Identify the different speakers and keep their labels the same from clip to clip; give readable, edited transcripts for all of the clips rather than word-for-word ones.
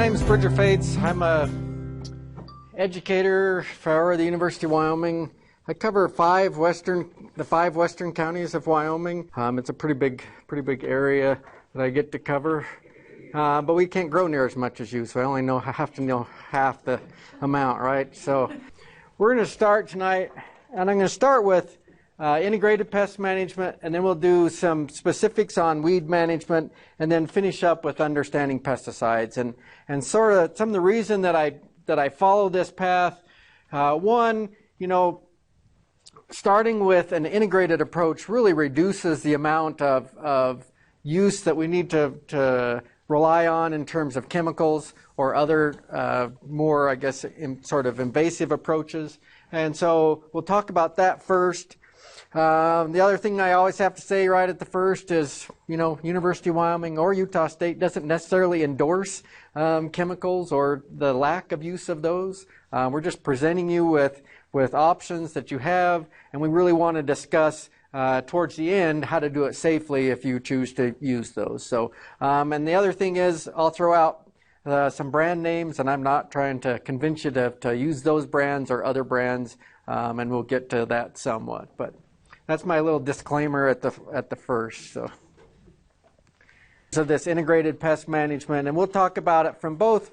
Speaker 1: name's Bridger Fates. I'm a educator for the University of Wyoming. I cover the five western counties of Wyoming. It's a pretty big area that I get to cover. But we can't grow near as much as you, so I only have to know half the amount, right? So we're going to start tonight, and I'm going to start with integrated pest management, and then we'll do some specifics on weed management, and then finish up with understanding pesticides. And sort of some of the reason that I follow this path, one, starting with an integrated approach really reduces the amount of use that we need to rely on in terms of chemicals or other more, I guess, sort of invasive approaches. And so we'll talk about that first. The other thing I always have to say right at the first is, University of Wyoming or Utah State doesn't necessarily endorse chemicals or the lack of use of those. We're just presenting you with options that you have, and we really want to discuss towards the end how to do it safely if you choose to use those. So, and the other thing is, I'll throw out some brand names, and I'm not trying to convince you to use those brands or other brands, and we'll get to that somewhat. But that's my little disclaimer at the first. So this integrated pest management, and we'll talk about it from both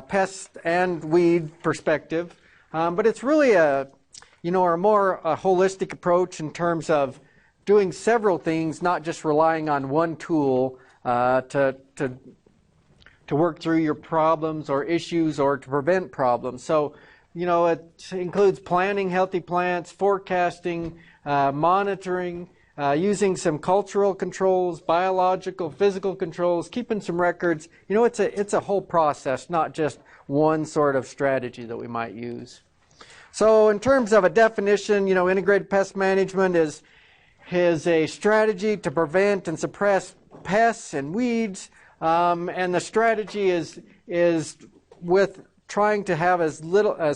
Speaker 1: pest and weed perspective. But it's really a more holistic approach in terms of doing several things, not just relying on one tool to work through your problems or issues or to prevent problems. So, it includes planting healthy plants, forecasting, monitoring, using some cultural controls, biological, physical controls, keeping some records. It's a whole process, not just one sort of strategy that we might use. So in terms of a definition, integrated pest management is a strategy to prevent and suppress pests and weeds, and the strategy is with trying to have as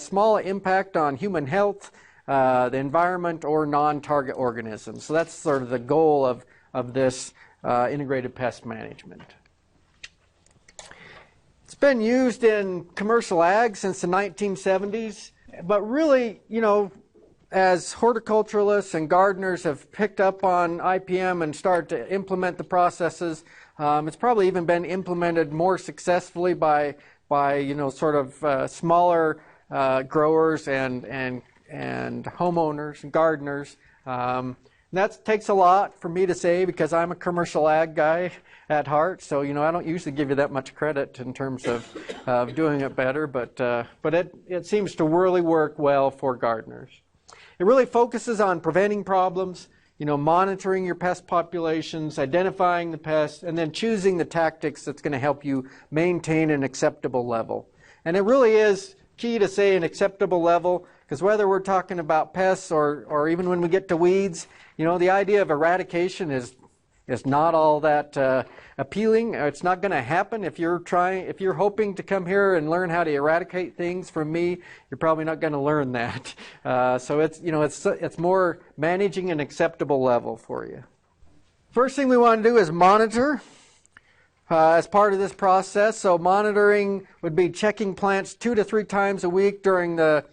Speaker 1: small impact on human health, the environment, or non-target organisms. So that's sort of the goal of this integrated pest management. It's been used in commercial ag since the 1970s, but really, as horticulturalists and gardeners have picked up on IPM and started to implement the processes, it's probably even been implemented more successfully by sort of smaller growers and homeowners and gardeners. That takes a lot for me to say because I'm a commercial ag guy at heart. So I don't usually give you that much credit in terms of doing it better, but it seems to really work well for gardeners. It really focuses on preventing problems, monitoring your pest populations, identifying the pests, and then choosing the tactics that's going to help you maintain an acceptable level. And it really is key to say an acceptable level, because whether we're talking about pests or even when we get to weeds, the idea of eradication is not all that appealing. It's not going to happen. If you're hoping to come here and learn how to eradicate things from me, you're probably not going to learn that. So it's more managing an acceptable level for you. First thing we want to do is monitor as part of this process. So monitoring would be checking plants 2 to 3 times a week during the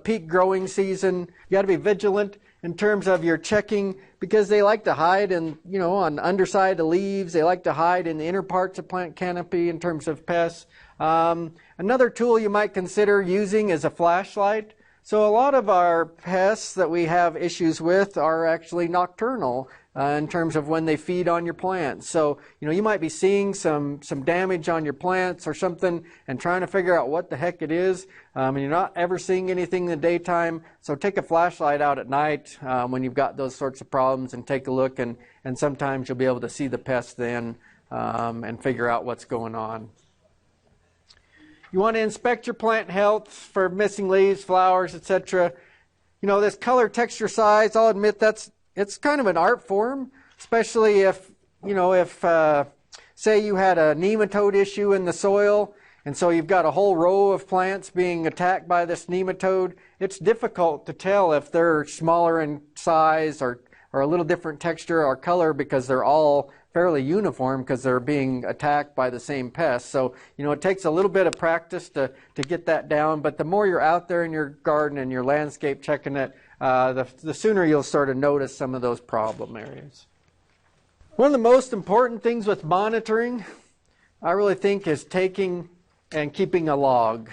Speaker 1: peak growing season. You got to be vigilant in terms of your checking because they like to hide on the underside of leaves. They like to hide in the inner parts of plant canopy in terms of pests. Another tool you might consider using is a flashlight. So a lot of our pests that we have issues with are actually nocturnal in terms of when they feed on your plants. So, you might be seeing some damage on your plants or something and trying to figure out what the heck it is. And you're not ever seeing anything in the daytime. So take a flashlight out at night when you've got those sorts of problems and take a look. And sometimes you'll be able to see the pests then and figure out what's going on. You want to inspect your plant health for missing leaves, flowers, etc. This color, texture, size, I'll admit it's kind of an art form, especially if say you had a nematode issue in the soil, and so you've got a whole row of plants being attacked by this nematode. It's difficult to tell if they're smaller in size or a little different texture or color because they're all fairly uniform because they're being attacked by the same pests. So, it takes a little bit of practice to get that down, but the more you're out there in your garden and your landscape checking it, the sooner you'll sort of notice some of those problem areas. One of the most important things with monitoring, I really think, is taking and keeping a log,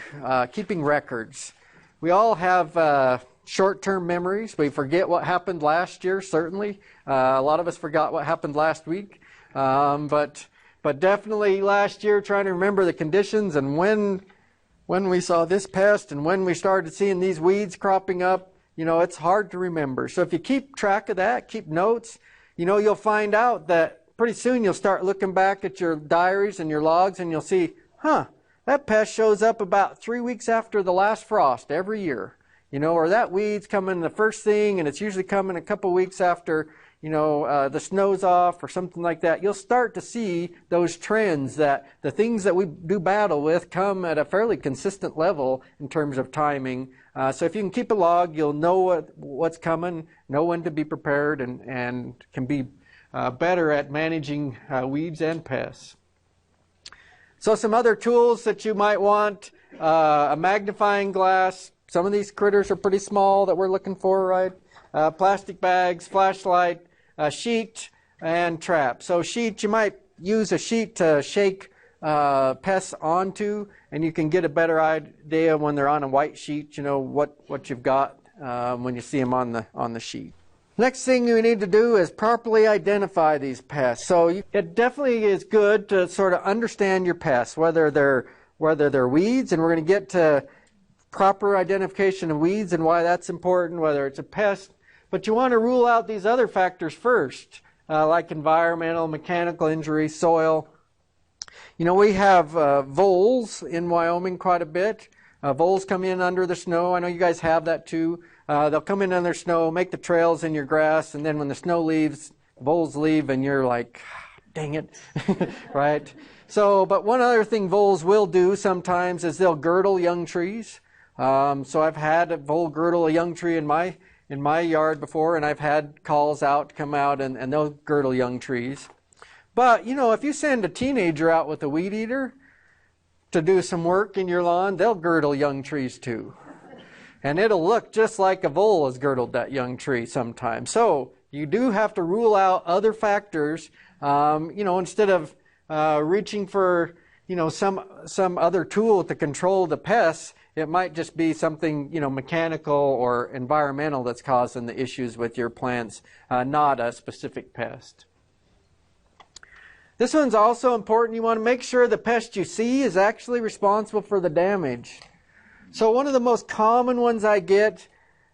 Speaker 1: keeping records. We all have short-term memories. We forget what happened last year, certainly. A lot of us forgot what happened last week. But definitely last year, trying to remember the conditions and when we saw this pest and when we started seeing these weeds cropping up, it's hard to remember. So if you keep track of that, keep notes, you'll find out that pretty soon you'll start looking back at your diaries and your logs and you'll see, that pest shows up about 3 weeks after the last frost every year. Or that weed's coming the first thing and it's usually coming a couple weeks after, the snow's off or something like that. You'll start to see those trends that the things that we do battle with come at a fairly consistent level in terms of timing. So if you can keep a log, you'll know what's coming, know when to be prepared, and can be better at managing weeds and pests. So some other tools that you might want, a magnifying glass. Some of these critters are pretty small that we're looking for, right? Plastic bags, flashlight, sheet, and trap. So sheet, you might use a sheet to shake pests onto, and you can get a better idea when they're on a white sheet, what you've got when you see them on the sheet. Next thing you need to do is properly identify these pests. So it definitely is good to sort of understand your pests, whether they're weeds, and we're going to get to proper identification of weeds and why that's important, whether it's a pest. But you want to rule out these other factors first, like environmental, mechanical injury, soil. We have voles in Wyoming quite a bit. Voles come in under the snow. I know you guys have that too. They'll come in under snow, make the trails in your grass, and then when the snow leaves, voles leave, and you're like, dang it, right? So, but one other thing voles will do sometimes is they'll girdle young trees. So I've had a vole girdle a young tree in my yard before, and I've had calls out to come out and they'll girdle young trees. But, if you send a teenager out with a weed eater to do some work in your lawn, they'll girdle young trees too. And it'll look just like a vole has girdled that young tree sometimes. So you do have to rule out other factors, instead of reaching for, some other tool to control the pests. It might just be something, mechanical or environmental that's causing the issues with your plants, not a specific pest. This one's also important. You want to make sure the pest you see is actually responsible for the damage. So one of the most common ones I get,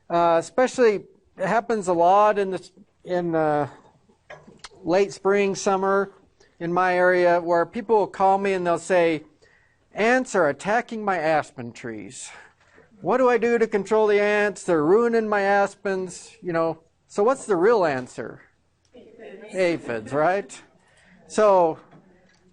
Speaker 1: especially it happens a lot in late spring, summer in my area, where people will call me and they'll say, ants are attacking my aspen trees. What do I do to control the ants? They're ruining my aspens, So what's the real answer? Aphids, right? So,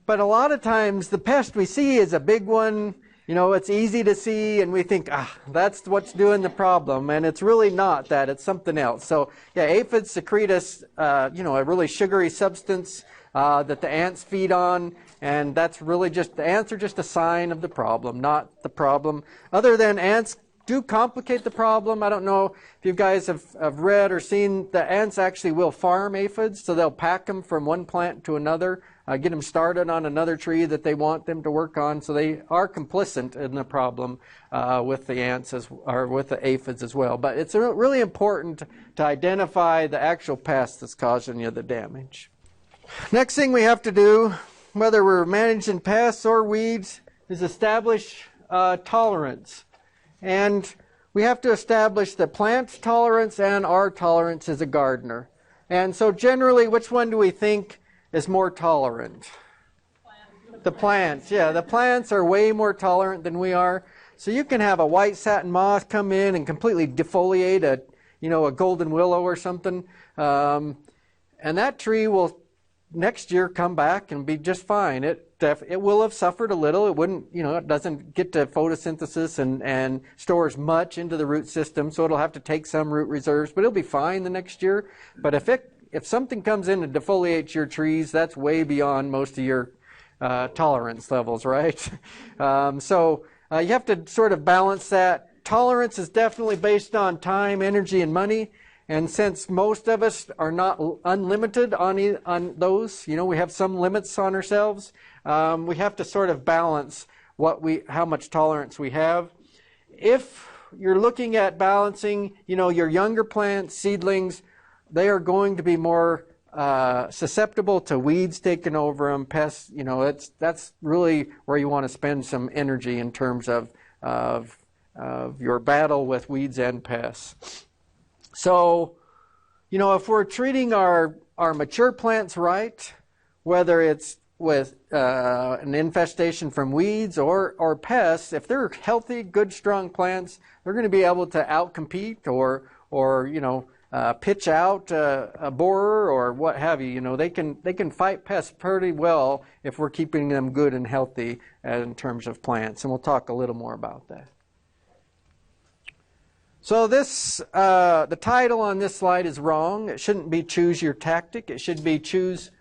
Speaker 1: but a lot of times the pest we see is a big one. It's easy to see, and we think, that's what's doing the problem, and it's really not that. It's something else. So, yeah, aphids secrete a really sugary substance that the ants feed on, and that's really the ants are just a sign of the problem, not the problem. Other than ants do complicate the problem. I don't know if you guys have read or seen that ants actually will farm aphids, so they'll pack them from one plant to another, get them started on another tree that they want them to work on. So they are complicit in the problem with the ants or with the aphids as well. But it's really important to identify the actual pest that's causing you the damage. Next thing we have to do, whether we're managing pests or weeds, is establish tolerance. And we have to establish the plant's tolerance and our tolerance as a gardener. And so generally, which one do we think is more tolerant? The plants. Yeah, the plants are way more tolerant than we are. So you can have a white satin moth come in and completely defoliate a golden willow or something. And that tree will next year come back and be just fine. It will have suffered a little. It wouldn't, it doesn't get to photosynthesis and stores much into the root system, so it'll have to take some root reserves, but it'll be fine the next year. But if if something comes in and defoliates your trees, that's way beyond most of your tolerance levels, right? So you have to sort of balance that. Tolerance is definitely based on time, energy, and money. And since most of us are not unlimited on those, you know, we have some limits on ourselves, we have to sort of balance how much tolerance we have. If you're looking at balancing, you know, your younger plants, seedlings, they are going to be more susceptible to weeds taking over them, pests. You know, that's really where you want to spend some energy in terms of your battle with weeds and pests. So, you know, if we're treating our mature plants right, whether it's with an infestation from weeds or pests, if they're healthy, good, strong plants, they're going to be able to outcompete or you know, pitch out a borer or what have you. You know, they can fight pests pretty well if we're keeping them good and healthy in terms of plants, and we'll talk a little more about that. So this, the title on this slide is wrong. It shouldn't be choose your tactic. It should be choose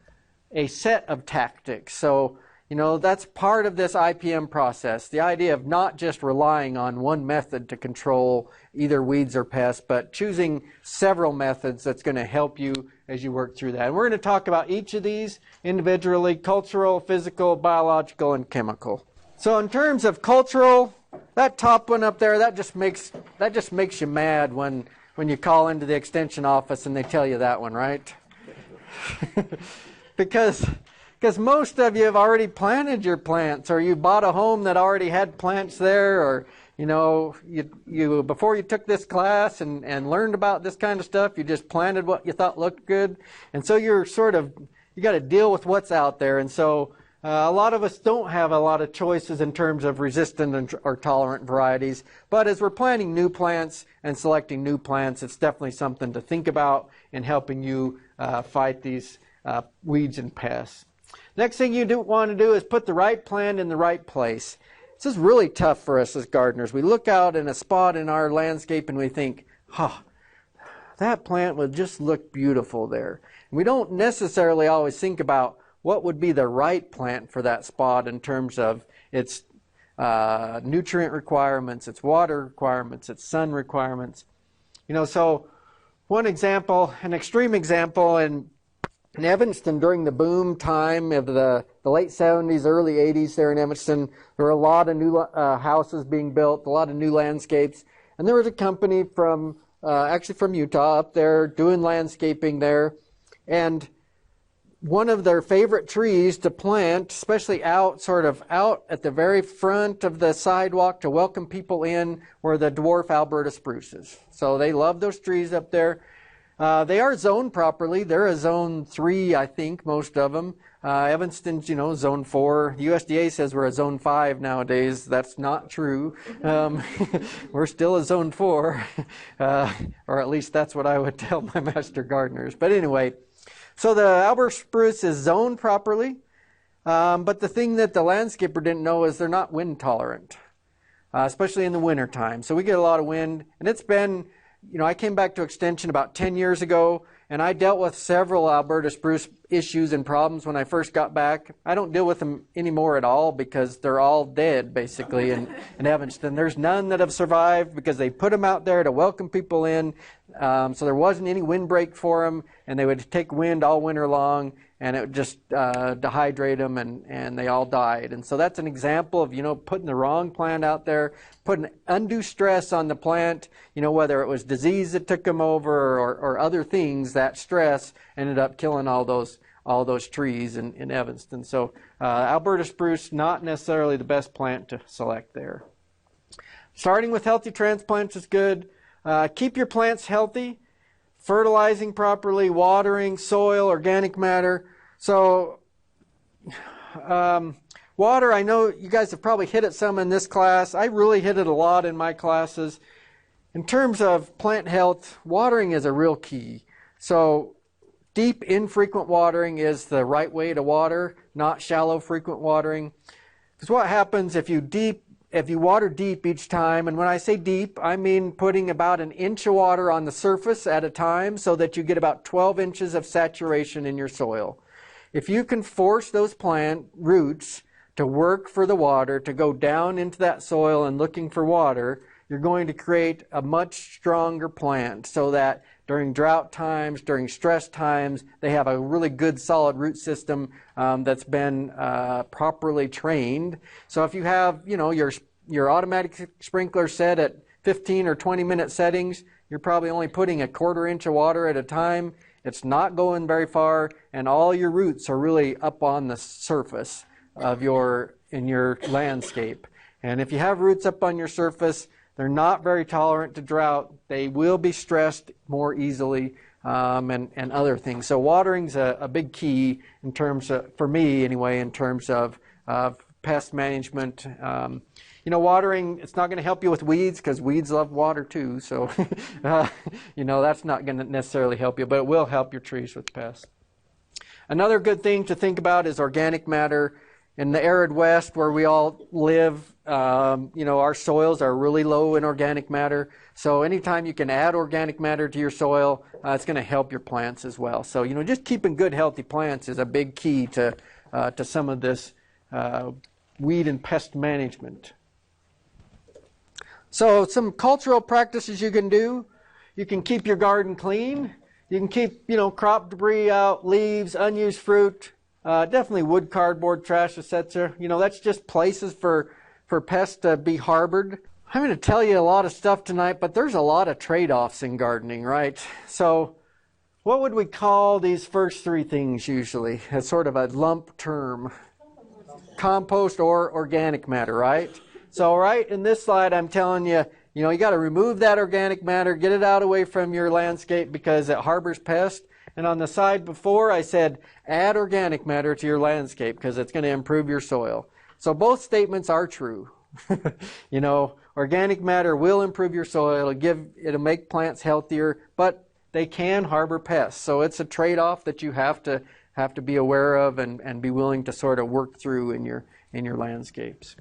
Speaker 1: a set of tactics. So, you know, that's part of this IPM process. The idea of not just relying on one method to control either weeds or pests, but choosing several methods that's going to help you as you work through that. And we're going to talk about each of these individually: cultural, physical, biological, and chemical. So in terms of cultural, that top one up there, that just makes you mad when you call into the extension office and they tell you that one, right? because most of you have already planted your plants, or you bought a home that already had plants there, or you know, you before you took this class and learned about this kind of stuff, you just planted what you thought looked good, and so you got to deal with what's out there. And so a lot of us don't have a lot of choices in terms of resistant or tolerant varieties, but as we're planting new plants and selecting new plants, it's definitely something to think about in helping you fight these weeds and pests. Next thing you want to do is put the right plant in the right place. This is really tough for us as gardeners. We look out in a spot in our landscape and we think, that plant would just look beautiful there. And we don't necessarily always think about what would be the right plant for that spot in terms of its nutrient requirements, its water requirements, its sun requirements. You know, so one example, an extreme example, in Evanston during the boom time of the late 70s, early 80s there in Evanston, there were a lot of new houses being built, a lot of new landscapes, and there was a company from actually from Utah up there doing landscaping there, and one of their favorite trees to plant, especially sort of out at the very front of the sidewalk to welcome people in, were the dwarf Alberta spruces. So they love those trees up there. They are zoned properly. They're a zone 3, I think, most of them. Evanston's, you know, zone 4. The USDA says we're a zone 5 nowadays. That's not true. We're still a zone 4, or at least that's what I would tell my master gardeners. But anyway, so the Alberta spruce is zoned properly, but the thing that the landscaper didn't know is they're not wind tolerant, especially in the winter time. So we get a lot of wind, and it's been, you know, I came back to Extension about 10 years ago, and I dealt with several Alberta spruce issues and problems when I first got back. I don't deal with them anymore at all because they're all dead, basically, in Evanston. There's none that have survived because they put them out there to welcome people in, so there wasn't any windbreak for them, and they would take wind all winter long, and it would just dehydrate them, and they all died. And so that's an example of, you know, putting the wrong plant out there, putting undue stress on the plant, you know, whether it was disease that took them over or other things. That stress ended up killing all those trees in Evanston. So Alberta spruce, not necessarily the best plant to select there. Starting with healthy transplants is good. Keep your plants healthy, fertilizing properly, watering, soil, organic matter. So water, I know you guys have probably hit it some in this class. I really hit it a lot in my classes. In terms of plant health, watering is a real key. So deep, infrequent watering is the right way to water, not shallow, frequent watering. Because what happens if you if you water deep each time, and when I say deep, I mean putting about an inch of water on the surface at a time so that you get about 12 inches of saturation in your soil. If you can force those plant roots to work for the water, to go down into that soil and looking for water, you're going to create a much stronger plant so that during drought times, during stress times, they have a really good solid root system that's been properly trained. So if you have, your automatic sprinkler set at 15 or 20-minute settings, you're probably only putting a 1/4 inch of water at a time. It's not going very far, and all your roots are really up on the surface of in your landscape. And if you have roots up on your surface, they're not very tolerant to drought. They will be stressed more easily, and other things. So watering's a big key in terms of, for me anyway, in terms of pest management. Watering, it's not going to help you with weeds because weeds love water too. So, that's not going to necessarily help you, but it will help your trees with pests. Another good thing to think about is organic matter. In the arid West where we all live, our soils are really low in organic matter. So anytime you can add organic matter to your soil, it's going to help your plants as well. So, just keeping good, healthy plants is a big key to some of this weed and pest management. So some cultural practices you can do. You can keep your garden clean. You can keep, crop debris out, leaves, unused fruit. Definitely wood, cardboard, trash, etc. That's just places for pests to be harbored. I'm going to tell you a lot of stuff tonight, but there's a lot of trade-offs in gardening, right? So what would we call these first three things usually? As sort of a lump term. Compost or organic matter, right? So right in this slide, I'm telling you, you got to remove that organic matter, get it out away from your landscape because it harbors pests. And on the side before, I said, add organic matter to your landscape because it's going to improve your soil. So both statements are true. Organic matter will improve your soil. It'll make plants healthier, but they can harbor pests. So it's a trade-off that you have to be aware of and be willing to sort of work through in your landscapes.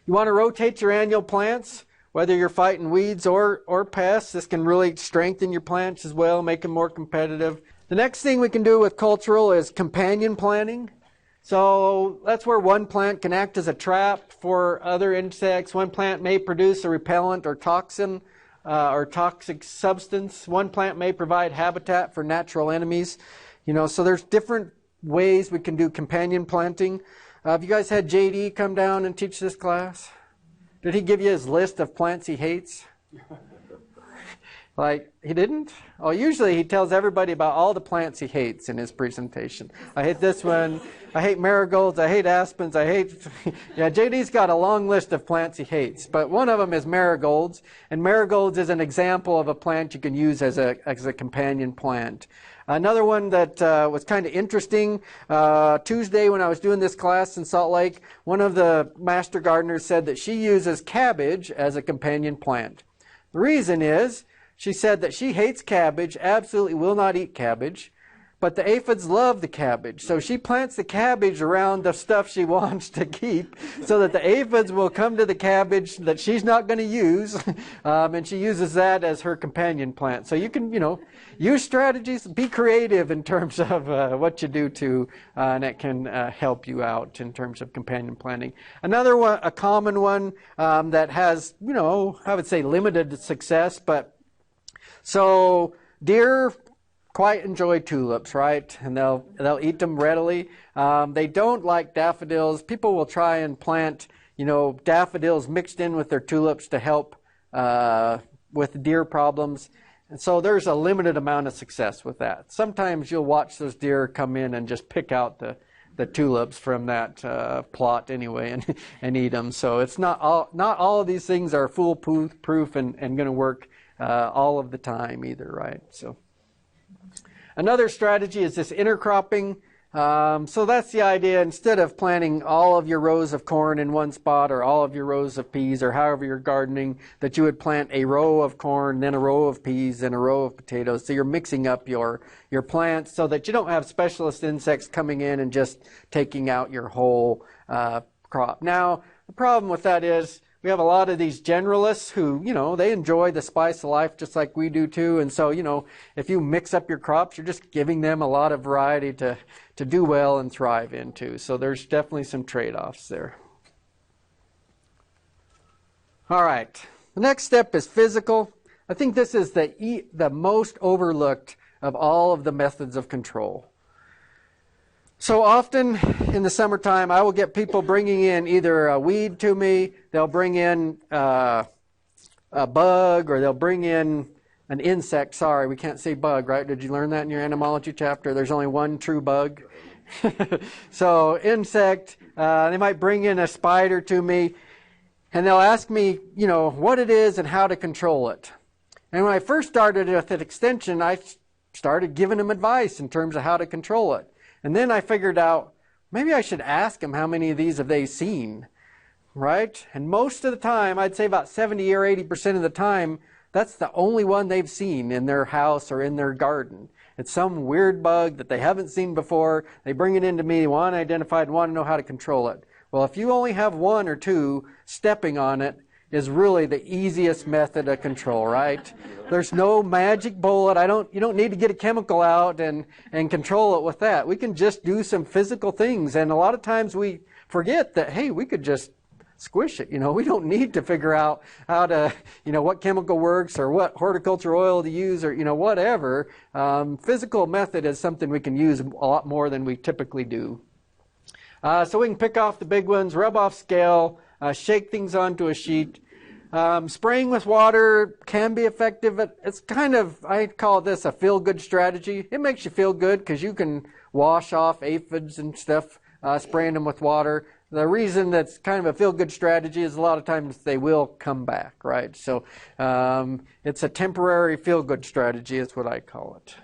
Speaker 1: You want to rotate your annual plants. Whether you're fighting weeds or pests, this can really strengthen your plants as well, make them more competitive. The next thing we can do with cultural is companion planting. So that's where one plant can act as a trap for other insects. One plant may produce a repellent or toxin or toxic substance. One plant may provide habitat for natural enemies. So there's different ways we can do companion planting. Have you guys had JD come down and teach this class? Did he give you his list of plants he hates? He didn't? Oh, usually he tells everybody about all the plants he hates in his presentation. I hate this one. I hate marigolds. I hate aspens. Yeah, JD's got a long list of plants he hates, but one of them is marigolds, and marigolds is an example of a plant you can use as a companion plant. Another one that was kind of interesting, Tuesday when I was doing this class in Salt Lake, one of the master gardeners said that she uses cabbage as a companion plant. The reason is, she said that she hates cabbage, absolutely will not eat cabbage, but the aphids love the cabbage. So she plants the cabbage around the stuff she wants to keep so that the aphids will come to the cabbage that she's not going to use, and she uses that as her companion plant. So you can, use strategies, be creative in terms of what you do and it can help you out in terms of companion planting. Another one, a common one that has, I would say limited success, but so deer quite enjoy tulips, right? And they'll eat them readily. They don't like daffodils. People will try and plant, daffodils mixed in with their tulips to help with deer problems. And so there's a limited amount of success with that. Sometimes you'll watch those deer come in and just pick out the tulips from that plot anyway and eat them. So it's not all of these things are foolproof and going to work all of the time either, right? So another strategy is this intercropping. So that's the idea. Instead of planting all of your rows of corn in one spot or all of your rows of peas or however you're gardening, that you would plant a row of corn, then a row of peas, then a row of potatoes. So you're mixing up your plants so that you don't have specialist insects coming in and just taking out your whole crop. Now, the problem with that is we have a lot of these generalists who, they enjoy the spice of life just like we do too. And so, if you mix up your crops, you're just giving them a lot of variety to do well and thrive into. So there's definitely some trade-offs there. All right. The next step is physical. I think this is the most overlooked of all of the methods of control. So often in the summertime, I will get people bringing in either a weed to me, they'll bring in a bug, or they'll bring in an insect. Sorry, we can't say bug, right? Did you learn that in your entomology chapter? There's only one true bug. So insect, they might bring in a spider to me, and they'll ask me, what it is and how to control it. And when I first started with an extension, I started giving them advice in terms of how to control it. And then I figured out, maybe I should ask them how many of these have they seen, right? And most of the time, I'd say about 70 or 80% of the time, that's the only one they've seen in their house or in their garden. It's some weird bug that they haven't seen before. They bring it into me, want it identified, and want to know how to control it. Well, if you only have one or two, stepping on it is really the easiest method of control, right? There's no magic bullet. You don't need to get a chemical out and control it with that. We can just do some physical things. And a lot of times we forget that, hey, we could just squish it. We don't need to figure out how to, what chemical works or what horticulture oil to use or, whatever. Physical method is something we can use a lot more than we typically do. So we can pick off the big ones, rub off scale, shake things onto a sheet. Spraying with water can be effective. It's kind of, I call this a feel-good strategy. It makes you feel good because you can wash off aphids and stuff, spraying them with water. The reason that's kind of a feel-good strategy is a lot of times they will come back, right? So it's a temporary feel-good strategy is what I call it.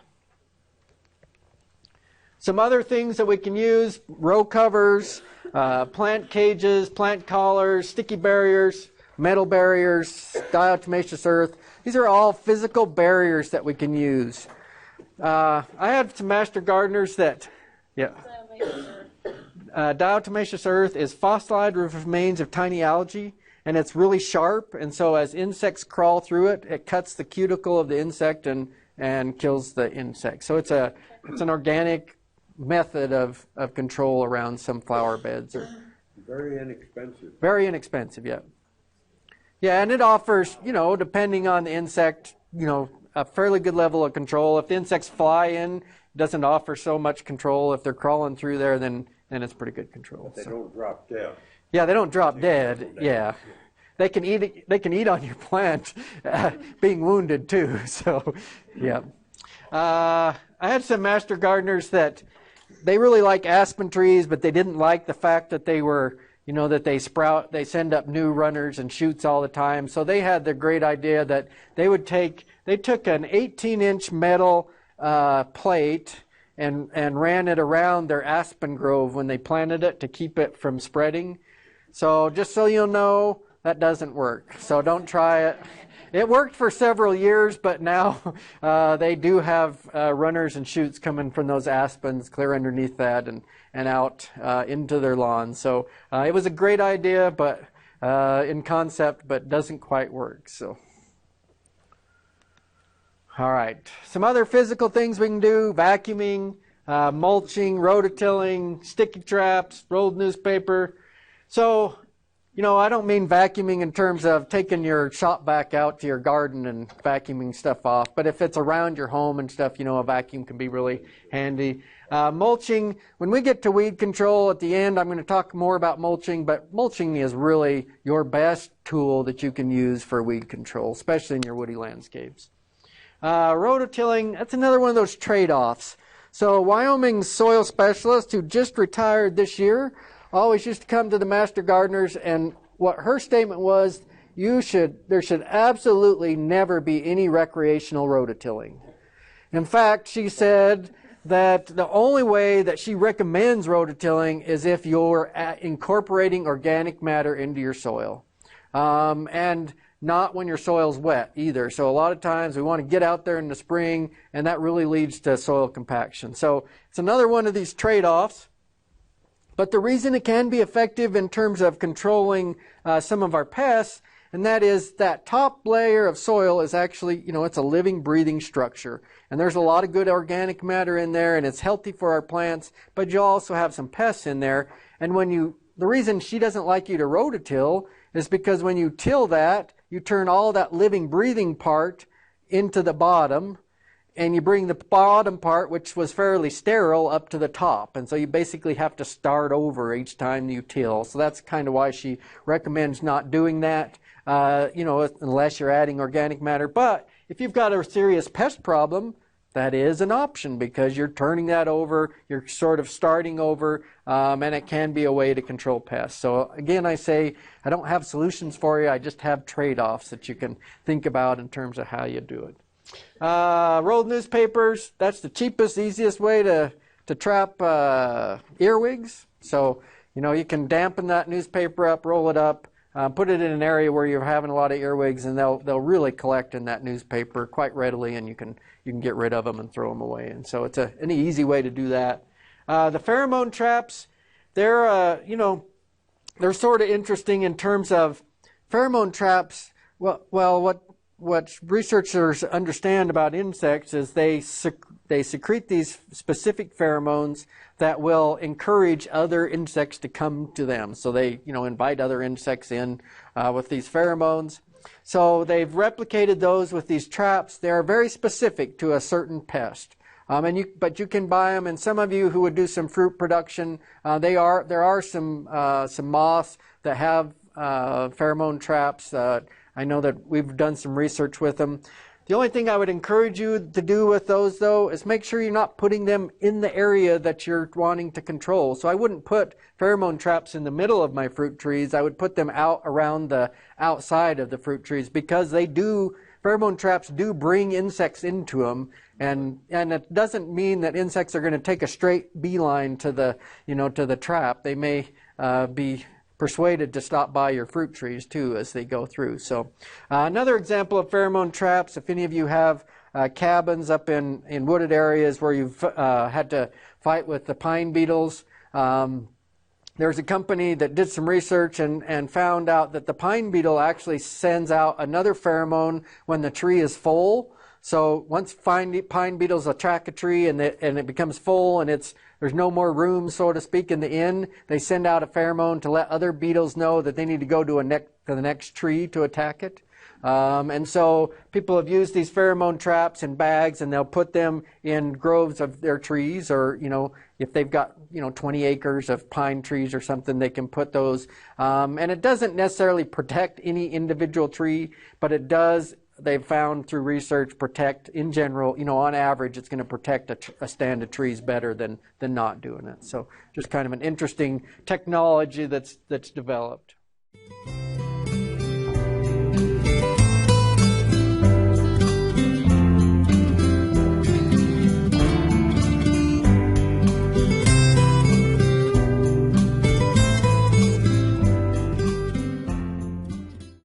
Speaker 1: Some other things that we can use, row covers, plant cages, plant collars, sticky barriers, metal barriers, diatomaceous earth. These are all physical barriers that we can use. I had some master gardeners that, diatomaceous earth is fossilized remains of tiny algae, and it's really sharp, and so as insects crawl through it, it cuts the cuticle of the insect and kills the insect. So it's an organic method of control around some flower beds.
Speaker 2: Very inexpensive.
Speaker 1: Very inexpensive, yeah. Yeah, and it offers, depending on the insect, a fairly good level of control. If the insects fly in, it doesn't offer so much control. If they're crawling through there, then it's pretty good control.
Speaker 2: But they don't drop dead.
Speaker 1: Yeah, they don't drop dead. Yeah. They can eat on your plant being wounded too. So, yeah. I had some master gardeners that they really like aspen trees, but they didn't like the fact that they were, that they sprout, they send up new runners and shoots all the time. So they had the great idea that they took an 18-inch metal plate and ran it around their aspen grove when they planted it to keep it from spreading. So just so you'll know, that doesn't work. So don't try it. It worked for several years, but now they do have runners and shoots coming from those aspens clear underneath that and out into their lawn. So it was a great idea, but in concept, but doesn't quite work. So, all right. Some other physical things we can do: vacuuming, mulching, rototilling, sticky traps, rolled newspaper. So, I don't mean vacuuming in terms of taking your shop vac out to your garden and vacuuming stuff off. But if it's around your home and stuff, a vacuum can be really handy. Mulching, when we get to weed control at the end, I'm going to talk more about mulching. But mulching is really your best tool that you can use for weed control, especially in your woody landscapes. Rototilling, that's another one of those trade-offs. So Wyoming's soil specialist who just retired this year always used to come to the master gardeners, and what her statement was, there should absolutely never be any recreational rototilling. In fact, she said that the only way that she recommends rototilling is if you're incorporating organic matter into your soil. And not when your soil's wet either. So a lot of times we want to get out there in the spring, and that really leads to soil compaction. So it's another one of these trade-offs. But the reason it can be effective in terms of controlling some of our pests, and that is that top layer of soil is actually, it's a living, breathing structure. And there's a lot of good organic matter in there, and it's healthy for our plants, but you also have some pests in there. And the reason she doesn't like you to rototill is because when you till that, you turn all that living, breathing part into the bottom, and you bring the bottom part, which was fairly sterile, up to the top. And so you basically have to start over each time you till. So that's kind of why she recommends not doing that, unless you're adding organic matter. But if you've got a serious pest problem, that is an option because you're turning that over, you're sort of starting over, and it can be a way to control pests. So again, I say I don't have solutions for you. I just have trade-offs that you can think about in terms of how you do it. Rolled newspapers, that's the cheapest, easiest way to trap earwigs. So, you can dampen that newspaper up, roll it up, put it in an area where you're having a lot of earwigs, and they'll really collect in that newspaper quite readily, and you can get rid of them and throw them away. And so it's an easy way to do that. The pheromone traps, they're sort of interesting in terms of pheromone traps. What researchers understand about insects is they secrete these specific pheromones that will encourage other insects to come to them. So they, invite other insects in with these pheromones. So they've replicated those with these traps. They are very specific to a certain pest. But you can buy them, and some of you who would do some fruit production, there are some moths that have pheromone traps. I know that we've done some research with them. The only thing I would encourage you to do with those, though, is make sure you're not putting them in the area that you're wanting to control. So I wouldn't put pheromone traps in the middle of my fruit trees. I would put them out around the outside of the fruit trees because pheromone traps do bring insects into them. And it doesn't mean that insects are going to take a straight beeline to the trap. They may be persuaded to stop by your fruit trees too as they go through. So another example of pheromone traps, if any of you have cabins up in wooded areas where you've had to fight with the pine beetles, there's a company that did some research and found out that the pine beetle actually sends out another pheromone when the tree is full. So once pine beetles attack a tree and it becomes full and there's no more room, so to speak, in the inn, they send out a pheromone to let other beetles know that they need to go to the next tree to attack it. And so people have used these pheromone traps in bags, and they'll put them in groves of their trees, or if they've got 20 acres of pine trees or something, they can put those. And it doesn't necessarily protect any individual tree, but it does. They've found through research protect, in general, on average, it's going to protect a stand of trees better than not doing it. So just kind of an interesting technology that's developed.